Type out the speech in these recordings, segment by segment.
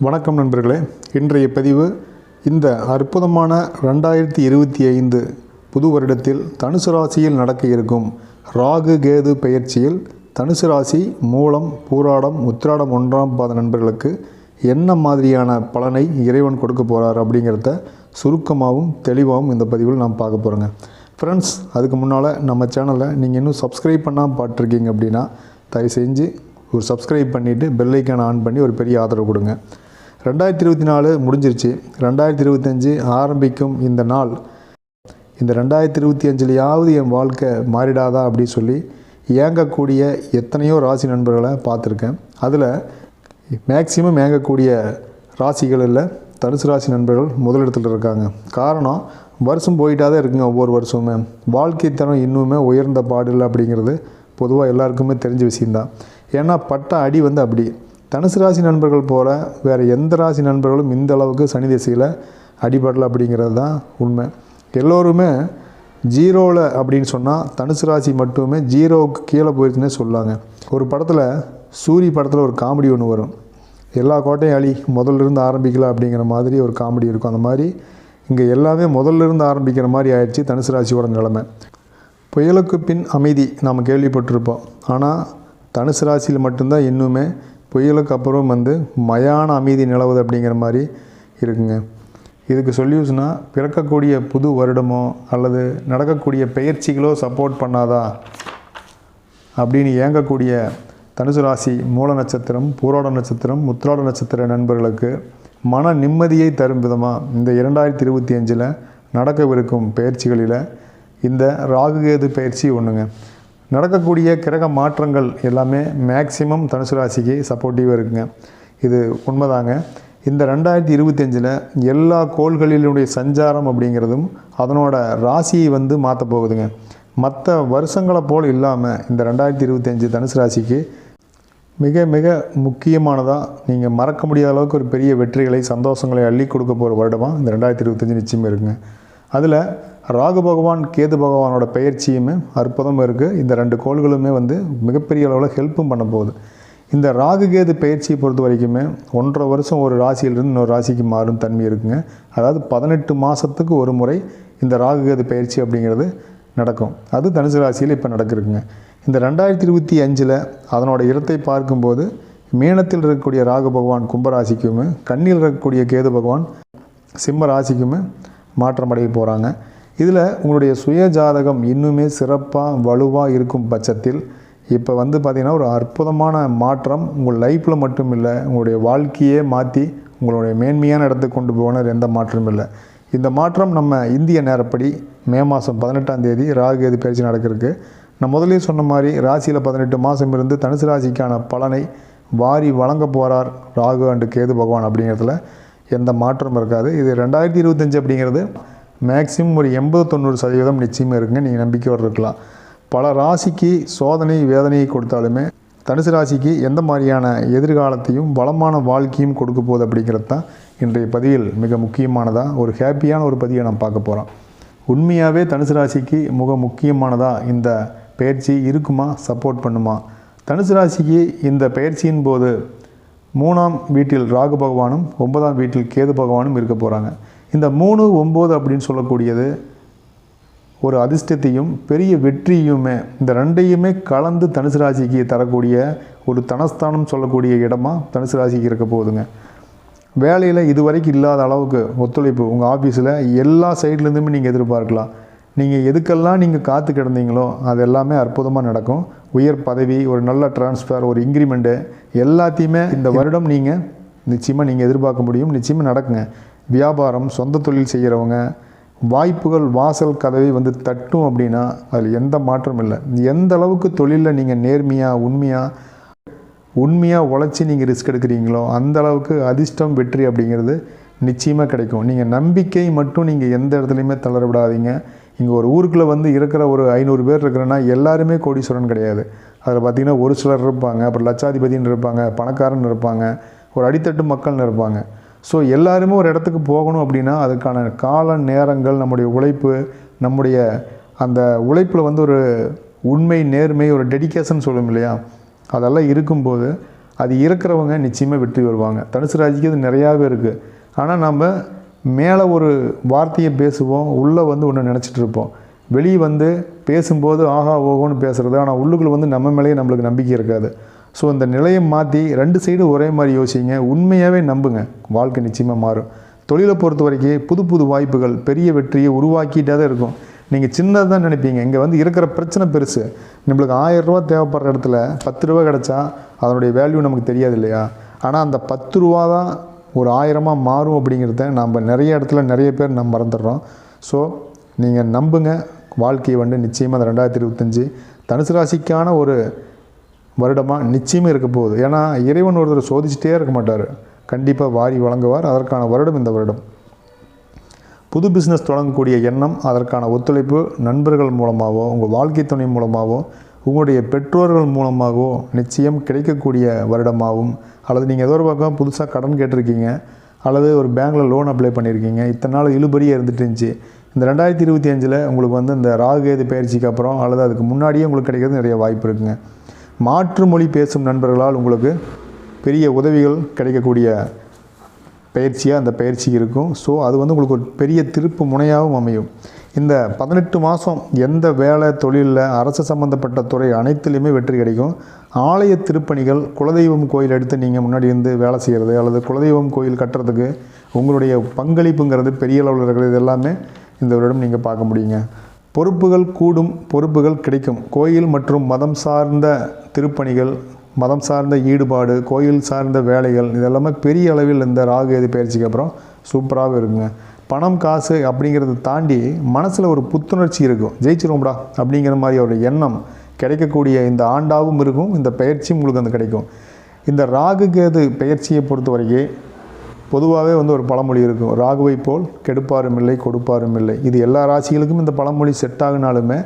வணக்கம் நண்பர்களே. இன்றைய பதிவு இந்த அற்புதமான 2025 புது வருடத்தில் தனுசு ராசியில் நடக்க இருக்கும் ராகு கேது பெயர்ச்சியில் தனுசு ராசி மூலம் பூராடம் உத்திராடம் 1ஆம் பாத நண்பர்களுக்கு என்ன மாதிரியான பலனை இறைவன் கொடுக்க போகிறார் அப்படிங்கிறத சுருக்கமாகவும் தெளிவாகவும் இந்த பதிவில் நாம் பார்க்க போகிறோங்க. ஃப்ரெண்ட்ஸ், அதுக்கு முன்னால் நம்ம சேனலை நீங்கள் இன்னும் சப்ஸ்கிரைப் பண்ணாமல் பார்த்துருக்கீங்க அப்படின்னா தயவு செஞ்சு ஒரு சப்ஸ்கிரைப் பண்ணிவிட்டு பெல் ஐக்கானை ஆன் பண்ணி ஒரு பெரிய ஆதரவு கொடுங்க. 2024 முடிஞ்சிருச்சு. 2025 ஆரம்பிக்கும் இந்த நாள், இந்த 2025லையாவது என் வாழ்க்கை மாறிடாதா அப்படின்னு சொல்லி ஏங்கக்கூடிய எத்தனையோ ராசி நண்பர்களை பார்த்துருக்கேன். அதில் மேக்சிமம் ஏங்கக்கூடிய ராசிகளில் தனுசு ராசி நண்பர்கள் முதலிடத்தில் இருக்காங்க. காரணம், வருஷம் போயிட்டா தான் இருக்குங்க. ஒவ்வொரு வருஷமுமே வாழ்க்கை தரம் இன்னுமே உயர்ந்த பாடில்லை அப்படிங்கிறது பொதுவாக எல்லாருக்குமே தெரிஞ்ச விஷயந்தான். ஏன்னா பட்ட அடி அப்படி தனுசு ராசி நண்பர்கள் போல் வேறு எந்த ராசி நண்பர்களும் இந்த அளவுக்கு சனி திசையில் அடிபடலை அப்படிங்கிறது தான் உண்மை. எல்லோருமே ஜீரோவில் அப்படின்னு சொன்னால் தனுசு ராசி மட்டுமே ஜீரோவுக்கு கீழே போயிருச்சுன்னே சொல்லாங்க. ஒரு படத்தில் சூரி படத்தில் ஒரு காமெடி ஒன்று வரும், எல்லா கோட்டையும் அழி முதல்லிருந்து ஆரம்பிக்கலாம் அப்படிங்கிற மாதிரி ஒரு காமெடி இருக்கும். அந்த மாதிரி இங்கே எல்லாமே முதல்லிருந்து ஆரம்பிக்கிற மாதிரி ஆயிடுச்சு தனுசு ராசியோட நிலைமை. புயலுக்கு பின் அமைதி நாம் கேள்விப்பட்டிருப்போம். ஆனால் தனுசு ராசியில் மட்டும்தான் இன்னுமே புயலுக்கு அப்புறம் மயான அமைதி நிலவுது அப்படிங்கிற மாதிரி இருக்குங்க. இதுக்கு சொல்யூஷனாக பிறக்கக்கூடிய புது வருடமோ அல்லது நடக்கக்கூடிய பெயர்ச்சிகளோ சப்போர்ட் பண்ணாதா அப்படின்னு ஏங்கக்கூடிய தனுசு ராசி மூல நட்சத்திரம், பூராட நட்சத்திரம், உத்திராட நட்சத்திர நண்பர்களுக்கு மன நிம்மதியை தரும் விதமாக இந்த 2025 நடக்கவிருக்கும் பெயர்ச்சிகளில் இந்த ராகுகேது பெயர்ச்சி ஒன்றுங்க. நடக்கக்கூடிய கிரக மாற்றங்கள் எல்லாமே மேக்சிமம் தனுசு ராசிக்கு சப்போர்ட்டிவாக இருக்குங்க. இது உண்மைதாங்க. இந்த 2025 எல்லா கோள்களினுடைய சஞ்சாரம் அப்படிங்கிறதும் அதனோட ராசியை மாற்ற போகுதுங்க. மற்ற வருஷங்களை போல் இல்லாமல் இந்த 2025 தனுசு ராசிக்கு மிக மிக முக்கியமானதாக, நீங்கள் மறக்க முடியாத அளவுக்கு ஒரு பெரிய வெற்றிகளை சந்தோஷங்களை அள்ளி கொடுக்க போகிற வருடமாக இந்த 2025 நிச்சயமாக இருக்குங்க. அதில் ராகு பகவான் கேது பகவானோட பெயர்ச்சியுமே அற்புதமாக இருக்குது. இந்த ரெண்டு கோள்களுமே மிகப்பெரிய அளவில் ஹெல்ப்பும் பண்ண போகுது. இந்த ராகு கேது பெயர்ச்சியை பொறுத்த வரைக்குமே 1.5 வருஷம் ஒரு ராசியிலிருந்து இன்னொரு ராசிக்கு மாறும் தன்மை இருக்குங்க. அதாவது 18 மாதத்துக்கு ஒரு முறை இந்த ராகு கேது பெயர்ச்சி அப்படிங்கிறது நடக்கும். அது தனுசு ராசியில் இப்போ நடக்குதுங்க. இந்த 2025 அதனோட இடத்தை பார்க்கும்போது மீனத்தில் இருக்கக்கூடிய ராகு பகவான் கும்பராசிக்குமே, கண்ணியில் இருக்கக்கூடிய கேது பகவான் சிம்ம ராசிக்குமே மாற்றம் அடைய போகிறாங்க. இதில் உங்களுடைய சுய ஜாதகம் இன்னுமே சிறப்பாக வலுவாக இருக்கும் பட்சத்தில் இப்போ பார்த்திங்கன்னா ஒரு அற்புதமான மாற்றம் உங்கள் லைஃப்பில் மட்டும் இல்லை, உங்களுடைய வாழ்க்கையே மாற்றி உங்களுடைய மேன்மையான இடத்துக்கு கொண்டு போன எந்த மாற்றமும் இல்லை. இந்த மாற்றம் நம்ம இந்திய நேரப்படி மே மாதம் 18ஆம் தேதி ராகு கேது பயிற்சி நடக்கிறதுக்கு நான் முதலே சொன்ன மாதிரி ராசியில் 18 மாதம் இருந்து தனுசு ராசிக்கான பலனை வாரி வழங்க போகிறார் ராகு அண்டு கேது பகவான் அப்படிங்கிறதுல எந்த மாற்றமும் இருக்காது. இது 2025 அப்படிங்கிறது மேக்ஸிமம் ஒரு 80-90% நிச்சயமாக இருக்குங்க. நீங்கள் நம்பிக்கையோடு இருக்கலாம். பல ராசிக்கு சோதனை வேதனையை கொடுத்தாலுமே தனுசு ராசிக்கு எந்த மாதிரியான எதிர்காலத்தையும் வளமான வாழ்க்கையும் கொடுக்க போகுது அப்படிங்கிறது தான் இன்றைய பதிவில் மிக முக்கியமானதாக ஒரு ஹாப்பியான ஒரு பதிவை நாம் பார்க்க போகிறோம். உண்மையாகவே தனுசு ராசிக்கு மிக முக்கியமானதாக இந்த பயிற்சி இருக்குமா, சப்போர்ட் பண்ணுமா? தனுசு ராசிக்கு இந்த பயிற்சியின் போது 3ஆம் வீட்டில் ராகு பகவானும் 9ஆம் வீட்டில் கேது பகவானும் இருக்க போகிறாங்க. இந்த 3, 9 அப்படின்னு சொல்லக்கூடியது ஒரு அதிர்ஷ்டத்தையும் பெரிய வெற்றியுமே, இந்த ரெண்டையுமே கலந்து தனுசு ராசிக்கு தரக்கூடிய ஒரு தனஸ்தானம் சொல்லக்கூடிய இடமா தனுசு ராசிக்கு இருக்க போகுதுங்க. வேலையில் இதுவரைக்கும் இல்லாத அளவுக்கு ஒத்துழைப்பு உங்கள் ஆஃபீஸில் எல்லா சைட்லேருந்துமே நீங்கள் எதிர்பார்க்கலாம். நீங்கள் எதுக்கெல்லாம் நீங்கள் காத்து கிடந்தீங்களோ அது எல்லாமே அற்புதமாக நடக்கும். உயர் பதவி, ஒரு நல்ல டிரான்ஸ்ஃபர், ஒரு இன்க்ரிமெண்ட்டு எல்லாத்தையுமே இந்த வருடம் நீங்கள் நிச்சயமாக நீங்கள் எதிர்பார்க்க முடியும். நிச்சயமாக நடக்குங்க. வியாபாரம், சொந்த தொழில் செய்கிறவங்க வாய்ப்புகள் வாசல் கதவை தட்டும் அப்படின்னா அதில் எந்த மாற்றமும் இல்லை. எந்த அளவுக்கு தொழிலில் நீங்கள் நேர்மையாக உண்மையாக உழைச்சி நீங்கள் ரிஸ்க் எடுக்கிறீங்களோ அந்த அளவுக்கு அதிர்ஷ்டம் வெற்றி அப்படிங்கிறது நிச்சயமாக கிடைக்கும். நீங்கள் நம்பிக்கை மட்டும் நீங்கள் எந்த இடத்துலையுமே தளர விடாதீங்க. இங்கே ஒரு ஊருக்குள்ளே இருக்கிற ஒரு 500 பேர் இருக்கிறன்னா எல்லாருமே கோடீஸ்வரன் கிடையாது. அதில் பார்த்திங்கன்னா ஒரு சிலர் இருப்பாங்க, அப்புறம் லட்சாதிபதினு இருப்பாங்க, பணக்காரன் இருப்பாங்க, ஒரு அடித்தட்டு மக்கள்னு இருப்பாங்க. ஸோ எல்லாருமே ஒரு இடத்துக்கு போகணும் அப்படின்னா அதுக்கான கால நேரங்கள், நம்முடைய உழைப்பு, நம்முடைய அந்த உழைப்பில் ஒரு உண்மை, நேர்மை, ஒரு டெடிக்கேஷன் சொல்லும் இல்லையா, அதெல்லாம் இருக்கும்போது அது இருக்கிறவங்க நிச்சயமாக வெற்றி வருவாங்க. தனுசு ராசிக்கு அது நிறையாவே இருக்குது. ஆனால் நம்ம மேலே ஒரு வார்த்தையை பேசுவோம், உள்ளே வந்து ஒன்று நினச்சிட்டு இருப்போம். வெளியே வந்து பேசும்போது ஆஹா ஓகோன்னு பேசுகிறது, ஆனால் உள்ளுக்குள்ளே வந்து நம்ம மேலேயே நம்மளுக்கு நம்பிக்கை இருக்காது. ஸோ இந்த நிலையை மாற்றி 2 சைடு ஒரே மாதிரி யோசிங்க, உண்மையாகவே நம்புங்க, வாழ்க்கை நிச்சயமாக மாறும். தொழிலை பொறுத்த வரைக்கும் புது புது வாய்ப்புகள், பெரிய வெற்றியை உருவாக்கிட்டே தான் இருக்கும். நீங்கள் சின்னதாக தான் நினைப்பீங்க, இங்கே வந்து இருக்கிற பிரச்சனை பெருசு. நம்மளுக்கு 1000 ரூபா தேவைப்படுற இடத்துல 10 ரூபா கிடச்சா அதனுடைய வேல்யூ நமக்கு தெரியாது இல்லையா? ஆனால் அந்த 10 ரூபா தான் ஒரு 1000மாக மாறும் அப்படிங்கிறத நம்ம நிறைய இடத்துல நிறைய பேர் நம்ம மறந்துடுறோம். ஸோ நீங்கள் நம்புங்க, வாழ்க்கையை வந்து நிச்சயமாக அந்த 2025 தனுசு ராசிக்கான ஒரு வருடமாக நிச்சயமாக இருக்க போகுது. ஏன்னா இறைவன் ஒருத்தர் சோதிச்சுட்டே இருக்க மாட்டார், கண்டிப்பாக வாரி வழங்குவார். அதற்கான வருடம் இந்த வருடம். புது பிஸ்னஸ் தொடங்கக்கூடிய எண்ணம், அதற்கான ஒத்துழைப்பு நண்பர்கள் மூலமாகவோ, உங்கள் வாழ்க்கை துணை மூலமாகவோ, உங்களுடைய பெற்றோர்கள் மூலமாகவோ நிச்சயம் கிடைக்கக்கூடிய வருடமாகவும், அல்லது நீங்கள் ஏதோ ஒரு பக்கம் புதுசாக கடன் கேட்டிருக்கீங்க, அல்லது ஒரு பேங்க்கில் லோன் அப்ளை பண்ணியிருக்கீங்க, இத்தனை நாள் இழுபறியாக இருந்துட்டு இருந்துச்சு. இந்த 2025 உங்களுக்கு வந்து இந்த ராகு கேது பயிற்சிக்கு அப்புறம் அல்லது அதுக்கு முன்னாடியே உங்களுக்கு கிடைக்கிறது நிறைய வாய்ப்பு இருக்குங்க. மாற்று மொழி பேசும் நண்பர்களால் உங்களுக்கு பெரிய உதவிகள் கிடைக்கக்கூடிய பயிற்சியாக அந்த பயிற்சி இருக்கும். ஸோ அது வந்து உங்களுக்கு ஒரு பெரிய திருப்பு முனையாகவும் அமையும். இந்த 18 மாதம் எந்த வேலை தொழிலில் அரசு சம்மந்தப்பட்ட துறை அனைத்துலேயுமே வெற்றி கிடைக்கும். ஆலய திருப்பணிகள், குலதெய்வம் கோயில் எடுத்து நீங்கள் முன்னாடி இருந்து வேலை செய்கிறது, அல்லது குலதெய்வம் கோயில் கட்டுறதுக்கு உங்களுடைய பங்களிப்புங்கிறது பெரிய அளவில் இருக்கிறது, இது எல்லாமே இந்த வருடம் நீங்கள் பார்க்க முடியுங்க. பொறுப்புகள் கூடும், பொறுப்புகள் கிடைக்கும். கோயில் மற்றும் மதம் சார்ந்த திருப்பணிகள், மதம் சார்ந்த ஈடுபாடு, கோயில் சார்ந்த வேலைகள், இதெல்லாமே பெரிய அளவில் இந்த ராகு கேது பயிற்சிக்கு அப்புறம் சூப்பராகவே இருக்குங்க. பணம் காசு அப்படிங்கிறத தாண்டி மனசில் ஒரு புத்துணர்ச்சி இருக்கும், ஜெயிச்சிருவோம்டா அப்படிங்கிற மாதிரி ஒரு எண்ணம் கிடைக்கக்கூடிய இந்த ஆண்டாகவும் இருக்கும். இந்த பயிற்சியும் உங்களுக்கு வந்து கிடைக்கும். இந்த ராகு கேது பயிற்சியை பொறுத்த வரைக்கும் பொதுவாகவே வந்து ஒரு பழமொழி இருக்கும், ராகுவை போல் கெடுப்பாரும் இல்லை கொடுப்பாரும் இல்லை. இது எல்லா ராசிகளுக்கும் இந்த பழமொழி செட் ஆகினாலுமே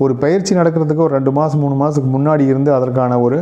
ஒரு பயிற்சி நடக்கிறதுக்கு ஒரு 2 மாதம் 3 மாதத்துக்கு முன்னாடி இருந்து அதற்கான ஒரு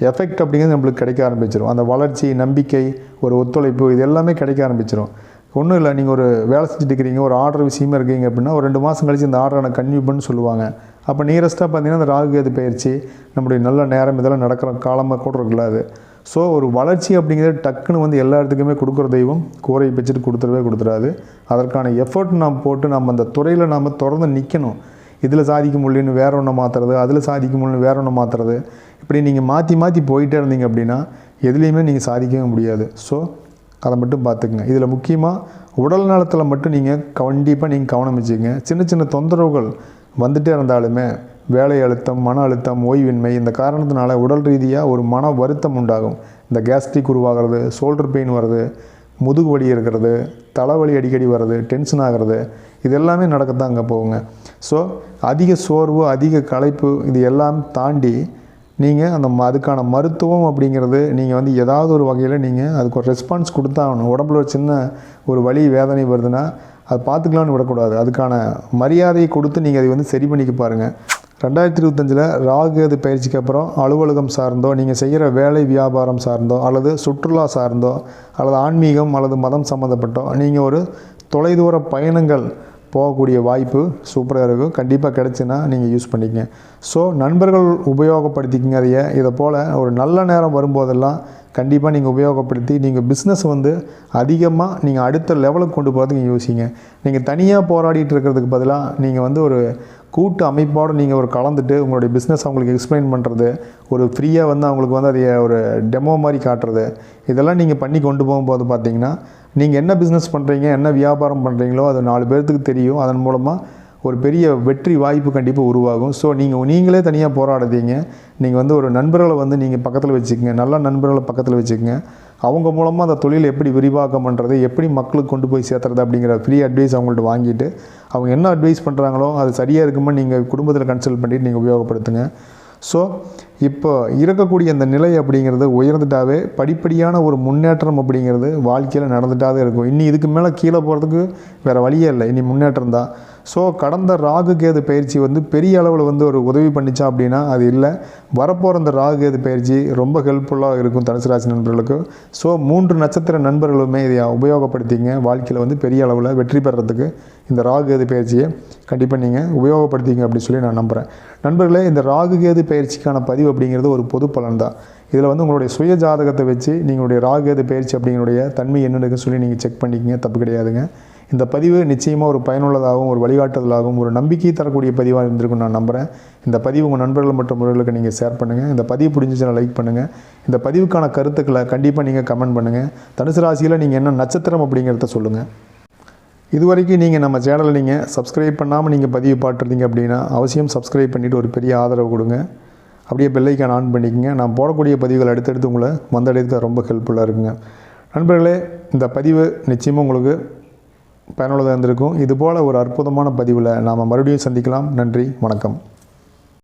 எஃபெக்ட் அப்படிங்கிறது நம்மளுக்கு கிடைக்க ஆரம்பிச்சிடும். அந்த வளர்ச்சி, நம்பிக்கை, ஒரு ஒத்துழைப்பு, இது எல்லாமே கிடைக்க ஆரம்பிச்சிடும். ஒன்றும் இல்லை, நீங்கள் ஒரு வேலை செஞ்சுட்டு இருக்கிறீங்க, ஒரு ஆர்டர் விஷயமா இருக்கீங்க அப்படின்னா ஒரு 2 மாதம் கழிச்சு இந்த ஆர்டரை கன்டினியூ பண்ணு சொல்லுவாங்க. அப்போ நியரஸ்ட்டாக பார்த்தீங்கன்னா அந்த ராகு கேது பயிற்சி, நம்முடைய நல்ல நேரம், இதெல்லாம் நடக்கிற காலமாக கூட இருக்குல்ல அது. ஸோ ஒரு வளர்ச்சி அப்படிங்கிறது டக்குன்னு வந்து எல்லா இடத்துக்குமே கொடுக்குற தெய்வம் கூரை வச்சுட்டு கொடுத்துடாது. அதற்கான எஃபர்ட் நாம் போட்டு நம்ம அந்த துறையில் நாம் தொடர்ந்து நிற்கணும். இதில் சாதிக்க முடியலன்னு வேற ஒன்று மாற்றுறது, அதில் சாதிக்க முடியலன்னு வேற ஒன்று மாற்றுறது, இப்படி நீங்கள் மாற்றி போயிட்டே இருந்தீங்க அப்படின்னா எதுலேயுமே நீங்கள் சாதிக்கவே முடியாது. ஸோ அதை மட்டும் பார்த்துக்குங்க. இதில் முக்கியமாக உடல் நலத்தில் மட்டும் நீங்கள் கண்டிப்பாக நீங்கள் கவனம் வச்சுக்கங்க. சின்ன சின்ன தொந்தரவுகள் வந்துகிட்டே இருந்தாலுமே வேலை அழுத்தம், மன அழுத்தம், ஓய்வின்மை, இந்த காரணத்தினால உடல் ரீதியாக ஒரு மன வருத்தம் உண்டாகும். இந்த கேஸ்ட்ரிக் உருவாகிறது, ஷோல்டர் பெயின் வருது, முதுகு வலி இருக்கிறது, தலைவலி அடிக்கடி வர்றது, டென்ஷன் ஆகிறது, இது எல்லாமே நடக்கத்தான் அங்கே போகுங்க. ஸோ அதிக சோர்வு, அதிக களைப்பு, இது எல்லாம் தாண்டி நீங்கள் அதுக்கான மருத்துவம் அப்படிங்கிறது நீங்கள் வந்து ஏதாவது ஒரு வகையில் நீங்கள் அதுக்கு ஒரு ரெஸ்பான்ஸ் கொடுத்தாகணும். உடம்புல ஒரு சின்ன ஒரு வலி வேதனை வருதுன்னா அது பார்த்துக்கலான்னு விடக்கூடாது. அதுக்கான மரியாதையை கொடுத்து நீங்கள் அதை வந்து சரி பண்ணிக்க பாருங்கள். 2025 ராகு கேது பயிற்சிக்கு அப்புறம் அலுவலகம் சார்ந்தோ, நீங்கள் செய்கிற வேலை வியாபாரம் சார்ந்தோ, அல்லது சுற்றுலா சார்ந்தோ, அல்லது ஆன்மீகம் அல்லது மதம் சம்மந்தப்பட்டோ நீங்கள் ஒரு தொலைதூர பயணங்கள் போகக்கூடிய வாய்ப்பு சூப்பராக இருக்கும். கண்டிப்பாக கிடச்சுன்னா நீங்கள் யூஸ் பண்ணிக்கங்க. ஸோ நண்பர்கள் உபயோகப்படுத்திக்கங்க. இதை போல் ஒரு நல்ல நேரம் வரும்போதெல்லாம் கண்டிப்பாக நீங்கள் உபயோகப்படுத்தி நீங்கள் பிஸ்னஸ் வந்து அதிகமாக நீங்கள் அடுத்த லெவலுக்கு கொண்டு போகிறதுக்கு நீங்கள் யோசிங்க. நீங்கள் தனியாக போராடிட்டு இருக்கிறதுக்கு பதிலாக நீங்கள் வந்து ஒரு கூட்டு அமைப்போடு நீங்கள் ஒரு கலந்துட்டு உங்களுடைய பிஸ்னஸ் அவங்களுக்கு எக்ஸ்பிளைன் பண்ணுறது, ஒரு ஃப்ரீயாக வந்து அவங்களுக்கு வந்து அதை ஒரு டெமோ மாதிரி காட்டுறது, இதெல்லாம் நீங்கள் பண்ணி கொண்டு போகும்போது பார்த்தீங்கன்னா நீங்கள் என்ன பிஸ்னஸ் பண்ணுறீங்க, என்ன வியாபாரம் பண்ணுறீங்களோ அது 4 பேர்த்துக்கு தெரியும். அதன் மூலமாக ஒரு பெரிய வெற்றி வாய்ப்பு கண்டிப்பாக உருவாகும். ஸோ நீங்களே தனியாக போராடாதீங்க. நீங்கள் வந்து ஒரு நண்பர்களை வந்து நீங்கள் பக்கத்தில் வச்சுக்கோங்க, நல்ல நண்பர்களை பக்கத்தில் வச்சுக்கோங்க. அவங்க மூலமாக அந்த தொழிலை எப்படி விரிவாக்கம் பண்ணுறது, எப்படி மக்களுக்கு கொண்டு போய் சேர்த்துறது அப்படிங்கிற ஃப்ரீ அட்வைஸ் அவங்கள்ட்ட வாங்கிட்டு அவங்க என்ன அட்வைஸ் பண்ணுறாங்களோ அது சரியாக இருக்குமா நீங்கள் குடும்பத்தில் கன்சல்ட் பண்ணிவிட்டு நீங்கள் உபயோகப்படுத்துங்க. ஸோ இப்போ இருக்கக்கூடிய அந்த நிலை அப்படிங்கிறது உயர்ந்துட்டாவே படிப்படியான ஒரு முன்னேற்றம் அப்படிங்கிறது வாழ்க்கையில் நடந்துட்டாவே இருக்கும். இனி இதுக்கு மேலே கீழே போகிறதுக்கு வேறு வழியே இல்லை, இனி முன்னேற்றம் தான். ஸோ கடந்த ராகு கேது பயிற்சி வந்து பெரிய அளவில் வந்து ஒரு உதவி பண்ணிச்சா அப்படின்னா அது இல்லை. வரப்போகிற அந்த ராகு கேது பயிற்சி ரொம்ப ஹெல்ப்ஃபுல்லாக இருக்கும் தனுசு ராசி நண்பர்களுக்கு. ஸோ 3 நட்சத்திர நண்பர்களுமே இதை உபயோகப்படுத்திங்க. வாழ்க்கையில் வந்து பெரிய அளவில் வெற்றி பெறத்துக்கு இந்த ராகு கேது பயிற்சியை கண்டிப்பாக நீங்கள் உபயோகப்படுத்திங்க அப்படின்னு சொல்லி நான் நம்புகிறேன். நண்பர்களே, இந்த ராகு கேது பயிற்சிக்கான பதிவு அப்படிங்கிறது ஒரு பொது பலன் தான். இதில் வந்து உங்களுடைய சுய ஜாதகத்தை வச்சு நீங்களுடைய ராகு பயிற்சி அப்படிங்களுடைய தன்மை என்னன்னு சொல்லி நீங்கள் செக் பண்ணிக்கிங்க, தப்பு கிடையாதுங்க. இந்த பதிவு நிச்சயமாக ஒரு பயனுள்ளதாகவும் ஒரு வழிகாட்டுதலாகவும் ஒரு நம்பிக்கை தரக்கூடிய பதிவாக இருந்திருக்கும் நான் நம்புகிறேன். இந்த பதிவு உங்கள் நண்பர்கள் மற்றும் முறைகளுக்கு நீங்கள் ஷேர் பண்ணுங்கள். இந்த பதிவு பிடிச்சிச்சுன்னா லைக் பண்ணுங்கள். இந்த பதிவுக்கான கருத்துக்களை கண்டிப்பாக நீங்கள் கமெண்ட் பண்ணுங்கள். தனுசு ராசியில் நீங்கள் என்ன நட்சத்திரம் அப்படிங்கிறத சொல்லுங்கள். இதுவரைக்கும் நீங்கள் நம்ம சேனலை நீங்கள் சப்ஸ்கிரைப் பண்ணாமல் நீங்கள் பதிவு பார்த்துருந்தீங்க அப்படின்னா அவசியம் சப்ஸ்கிரைப் பண்ணிவிட்டு ஒரு பெரிய ஆதரவு கொடுங்க. அப்படியே பெல் ஐக்கான் ஆன் பண்ணிக்கங்க. நான் போடக்கூடிய பதிவுகள் அடுத்தடுத்து உங்களை வந்தடைக்க ரொம்ப ஹெல்ப்ஃபுல்லாக இருக்குங்க. நண்பர்களே, இந்த பதிவு நிச்சயமாக உங்களுக்கு பயனுள்ளதாக இருந்திருக்கும். இதுபோல் ஒரு அற்புதமான பதிவில் நாம் மறுபடியும் சந்திக்கலாம். நன்றி, வணக்கம்.